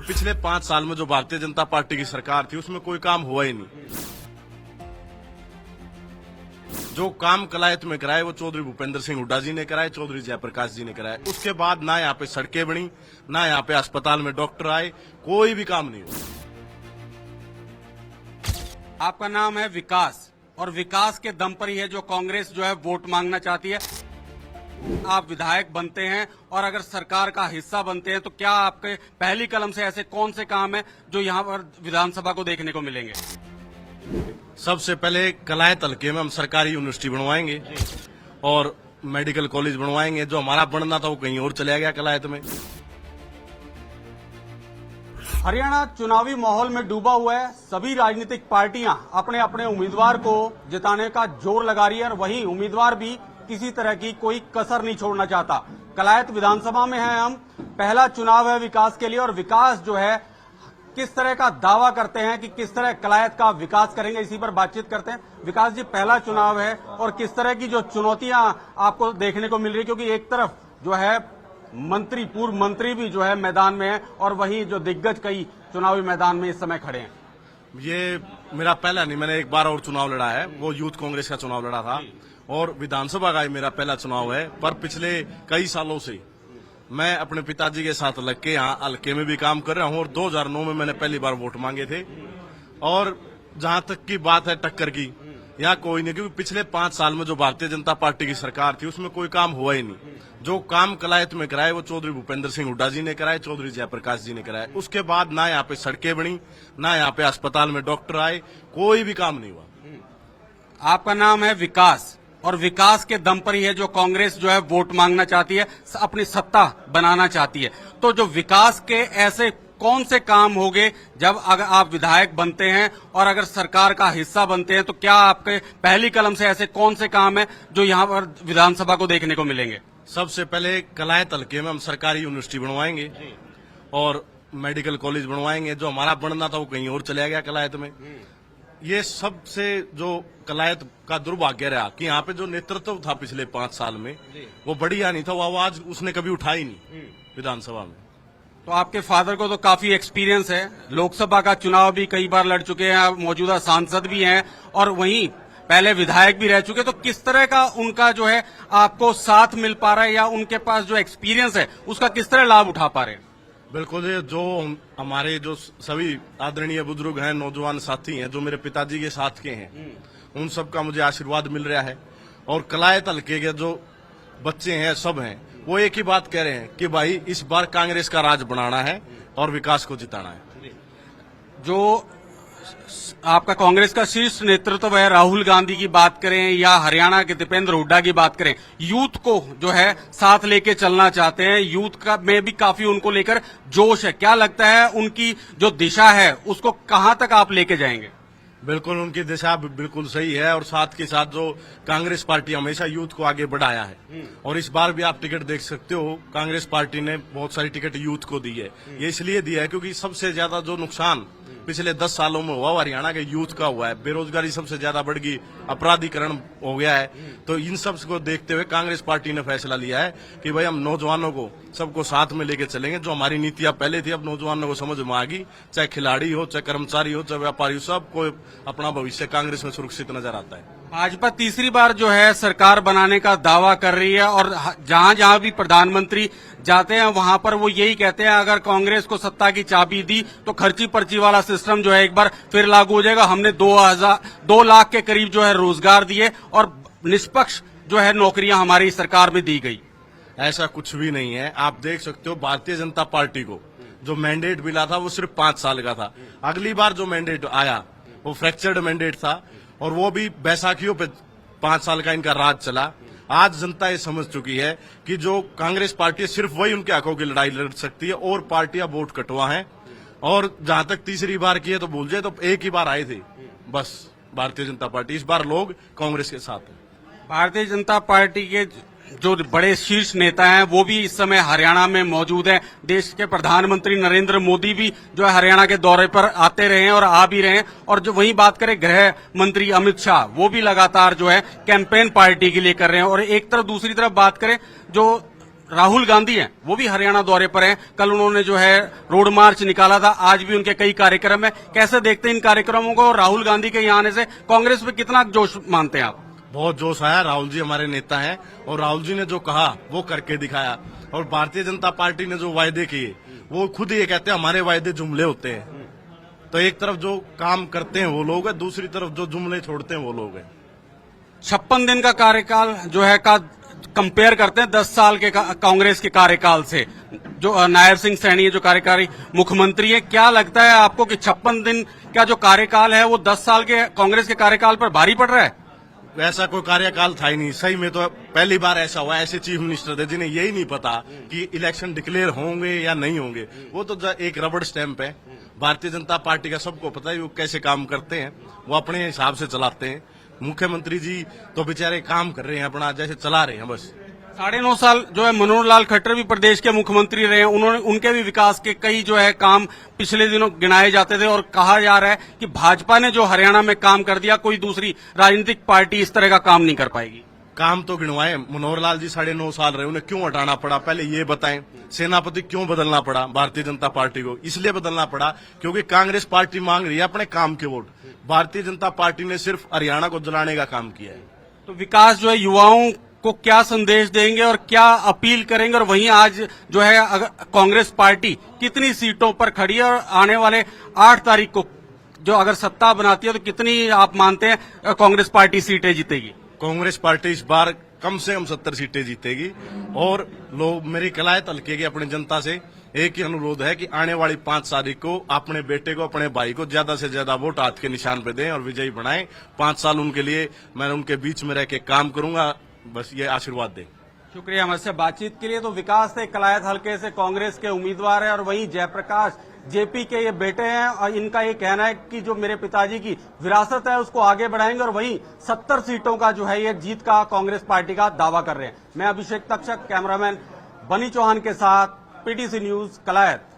पिछले 5 साल में जो भारतीय जनता पार्टी की सरकार थी उसमें कोई काम हुआ ही नहीं। जो काम कलायत में कराए वो चौधरी भूपेंद्र सिंह हुड्डा जी ने कराए, चौधरी जयप्रकाश जी ने कराए। उसके बाद ना यहाँ पे सड़कें बनी, ना यहाँ पे अस्पताल में डॉक्टर आए, कोई भी काम नहीं हुआ। आपका नाम है विकास, और विकास के दम पर ही है जो कांग्रेस जो है वोट मांगना चाहती है। आप विधायक बनते हैं और अगर सरकार का हिस्सा बनते हैं तो क्या आपके पहली कलम से ऐसे कौन से काम है जो यहाँ पर विधानसभा को देखने को मिलेंगे? सबसे पहले कलायत हल्के में हम सरकारी यूनिवर्सिटी बनवाएंगे और मेडिकल कॉलेज बनवाएंगे। जो हमारा बनना था वो कहीं और चला गया कलायत में। हरियाणा चुनावी माहौल में डूबा हुआ है। सभी राजनीतिक पार्टियां अपने अपने उम्मीदवार को जिताने का जोर लगा रही है और वहीं उम्मीदवार भी किसी तरह की कोई कसर नहीं छोड़ना चाहता। कलायत विधानसभा में है हम, पहला चुनाव है विकास के लिए, और विकास जो है किस तरह का दावा करते हैं कि किस तरह कलायत का विकास करेंगे, इसी पर बातचीत करते हैं। विकास जी, पहला चुनाव है और किस तरह की जो चुनौतियां आपको देखने को मिल रही है, क्योंकि एक तरफ जो है मंत्री, पूर्व मंत्री भी जो है मैदान में है और वहीं जो दिग्गज कई चुनावी मैदान में इस समय खड़े हैं। ये मेरा पहला नहीं, मैंने एक बार और चुनाव लड़ा है, वो यूथ कांग्रेस का चुनाव लड़ा था, और विधानसभा का मेरा पहला चुनाव है। पर पिछले कई सालों से मैं अपने पिताजी के साथ लग के यहाँ हल्के में भी काम कर रहा हूँ, और 2009 में मैंने पहली बार वोट मांगे थे। और जहां तक की बात है टक्कर की, यहाँ कोई नहीं, क्योंकि पिछले 5 साल में जो भारतीय जनता पार्टी की सरकार थी उसमें कोई काम हुआ ही नहीं। जो काम कलायत में कराए वो चौधरी भूपेंद्र सिंह हुड्डा जी ने कराए, चौधरी जयप्रकाश जी ने कराए। उसके बाद ना यहाँ पे सड़कें बनी, ना यहाँ पे अस्पताल में डॉक्टर आए, कोई भी काम नहीं हुआ। आपका नाम है विकास, और विकास के दम पर ही है जो कांग्रेस जो है वोट मांगना चाहती है, अपनी सत्ता बनाना चाहती है। तो जो विकास के ऐसे कौन से काम होंगे जब अगर आप विधायक बनते हैं और अगर सरकार का हिस्सा बनते हैं, तो क्या आपके पहली कलम से ऐसे कौन से काम है जो यहाँ पर विधानसभा को देखने को मिलेंगे? सबसे पहले कलायत हल्के में हम सरकारी यूनिवर्सिटी बनवाएंगे और मेडिकल कॉलेज बनवाएंगे। जो हमारा बनना था वो कहीं और चला गया कलायत में। ये सबसे जो कलायत का दुर्भाग्य रहा कि यहाँ पे जो नेतृत्व था पिछले 5 साल में वो बढ़िया नहीं था, वो आवाज उसने कभी उठाई नहीं विधानसभा में। तो आपके फादर को तो काफी एक्सपीरियंस है, लोकसभा का चुनाव भी कई बार लड़ चुके हैं, मौजूदा सांसद भी हैं और वहीं पहले विधायक भी रह चुके। तो किस तरह का उनका जो है आपको साथ मिल पा रहा है, या उनके पास जो एक्सपीरियंस है उसका किस तरह लाभ उठा पा रहे हैं? बिल्कुल, ये जो हमारे जो सभी आदरणीय बुजुर्ग हैं, नौजवान साथी हैं जो मेरे पिताजी के साथ के हैं, उन सबका मुझे आशीर्वाद मिल रहा है। और कलायत हल्के के जो बच्चे हैं, सब हैं, वो एक ही बात कह रहे हैं कि भाई इस बार कांग्रेस का राज बनाना है और विकास को जिताना है। जो आपका कांग्रेस का शीर्ष नेतृत्व है, राहुल गांधी की बात करें या हरियाणा के दीपेंद्र हुड्डा की बात करें, यूथ को जो है साथ लेके चलना चाहते हैं, यूथ का में भी काफी उनको लेकर जोश है। क्या लगता है उनकी जो दिशा है उसको कहां तक आप लेके जाएंगे? बिल्कुल, उनकी दिशा बिल्कुल सही है, और साथ के साथ जो कांग्रेस पार्टी हमेशा यूथ को आगे बढ़ाया है, और इस बार भी आप टिकट देख सकते हो, कांग्रेस पार्टी ने बहुत सारी टिकट यूथ को दी है। ये इसलिए दिया है क्योंकि सबसे ज्यादा जो नुकसान पिछले 10 सालों में हुआ हरियाणा के यूथ का हुआ है। बेरोजगारी सबसे ज्यादा बढ़ गई, अपराधीकरण हो गया है। तो इन सब को देखते हुए कांग्रेस पार्टी ने फैसला लिया है कि भाई हम नौजवानों को सबको साथ में लेके चलेंगे। जो हमारी नीतियां पहले थी अब नौजवानों को समझ में आ गई, चाहे खिलाड़ी हो, चाहे कर्मचारी हो, चाहे व्यापारी हो, सबको अपना भविष्य कांग्रेस में सुरक्षित नजर आता है। भाजपा तीसरी बार जो है सरकार बनाने का दावा कर रही है, और जहां जहां भी प्रधानमंत्री जाते हैं वहां पर वो यही कहते हैं अगर कांग्रेस को सत्ता की चाबी दी तो खर्ची पर्ची वाला सिस्टम जो है एक बार फिर लागू हो जाएगा। हमने 2 लाख के करीब जो है रोजगार दिए और निष्पक्ष जो है नौकरियां हमारी सरकार में दी गई। ऐसा कुछ भी नहीं है। आप देख सकते हो भारतीय जनता पार्टी को जो मैंडेट मिला था वो सिर्फ 5 साल का था। अगली बार जो मैंडेट आया वो फ्रैक्चर्ड मैंडेट था, और वो भी बैसाखियों पे 5 साल का इनका राज चला। आज जनता ये समझ चुकी है कि जो कांग्रेस पार्टी है सिर्फ वही उनके हकों की लड़ाई लड़ सकती है, और पार्टियां वोट कटवा हैं। और जहां तक तीसरी बार की है तो भूल जाए, तो एक ही बार आए थे बस भारतीय जनता पार्टी। इस बार लोग कांग्रेस के साथ हैं। भारतीय जनता पार्टी के जो बड़े शीर्ष नेता हैं वो भी इस समय हरियाणा में मौजूद हैं। देश के प्रधानमंत्री नरेंद्र मोदी भी जो है हरियाणा के दौरे पर आते रहे हैं और आ भी रहे हैं। और जो वहीं बात करें गृह मंत्री अमित शाह, वो भी लगातार जो है कैंपेन पार्टी के लिए कर रहे हैं। और एक तरफ दूसरी तरफ बात करें जो राहुल गांधी हैं वो भी हरियाणा दौरे पर हैं। कल उन्होंने जो है रोड मार्च निकाला था, आज भी उनके कई कार्यक्रम है। कैसे देखते हैं इन कार्यक्रमों को और राहुल गांधी के यहाँ आने से कांग्रेस पे कितना जोश मानते हैं आप? बहुत जोश आया। राहुल जी हमारे नेता हैं और राहुल जी ने जो कहा वो करके दिखाया। और भारतीय जनता पार्टी ने जो वायदे किए वो खुद ये कहते हैं हमारे वायदे जुमले होते हैं। तो एक तरफ जो काम करते हैं वो लोग हैं, दूसरी तरफ जो जुमले छोड़ते हैं वो लोग हैं। 56 दिन का कार्यकाल जो है का कंपेयर करते हैं 10 साल के कांग्रेस के कार्यकाल से। जो नायब सिंह सैनी जो कार्यकारी मुख्यमंत्री है, क्या लगता है आपको कि 56 दिन का जो कार्यकाल है वो 10 साल के कांग्रेस के कार्यकाल पर भारी पड़ रहा है? ऐसा कोई कार्यकाल था ही नहीं। सही में तो पहली बार ऐसा हुआ। ऐसे चीफ मिनिस्टर थे जिन्हें यही नहीं पता कि इलेक्शन डिक्लेयर होंगे या नहीं होंगे। वो तो एक रबड़ स्टैंप है। भारतीय जनता पार्टी का सबको पता है वो कैसे काम करते हैं, वो अपने हिसाब से चलाते हैं। मुख्यमंत्री जी तो बेचारे काम कर रहे हैं अपना, जैसे चला रहे हैं बस। 9.5 साल जो है मनोहर लाल खट्टर भी प्रदेश के मुख्यमंत्री रहे हैं। उन्होंने उनके भी विकास के कई जो है काम पिछले दिनों गिनाए जाते थे और कहा जा रहा है कि भाजपा ने जो हरियाणा में काम कर दिया कोई दूसरी राजनीतिक पार्टी इस तरह का काम नहीं कर पाएगी। काम तो गिनवाए। मनोहर लाल जी 9.5 साल रहे, उन्हें क्यों हटाना पड़ा पहले ये बताएं। सेनापति क्यों बदलना पड़ा भारतीय जनता पार्टी को? इसलिए बदलना पड़ा क्योंकि कांग्रेस पार्टी मांग रही है अपने काम के वोट। भारतीय जनता पार्टी ने सिर्फ हरियाणा को जलाने का काम किया है। तो विकास जो है युवाओं को क्या संदेश देंगे और क्या अपील करेंगे? और वहीं आज जो है कांग्रेस पार्टी कितनी सीटों पर खड़ी है और आने वाले 8 तारीख को जो अगर सत्ता बनाती है तो कितनी आप मानते हैं कांग्रेस पार्टी सीटें जीतेगी? कांग्रेस पार्टी इस बार कम से कम 70 सीटें जीतेगी। और लोग मेरी कलायत हल्के की अपनी जनता से एक ही अनुरोध है कि आने वाली 5 तारीख को अपने बेटे को, अपने भाई को ज्यादा से ज्यादा वोट हाथ के निशान पे दें और विजयी बनाएं। 5 साल उनके लिए मैं उनके बीच में रह के काम करूंगा। बस ये आशीर्वाद दें। शुक्रिया हमारे से बातचीत के लिए। तो विकास से कलायत हल्के से कांग्रेस के उम्मीदवार है और वहीं जयप्रकाश जेपी के ये बेटे हैं और इनका ये कहना है कि जो मेरे पिताजी की विरासत है उसको आगे बढ़ाएंगे और वहीं 70 सीटों का जो है ये जीत का कांग्रेस पार्टी का दावा कर रहे हैं। मैं अभिषेक तक्षक, कैमरामैन बनी चौहान के साथ, पीटीसी न्यूज, कलायत।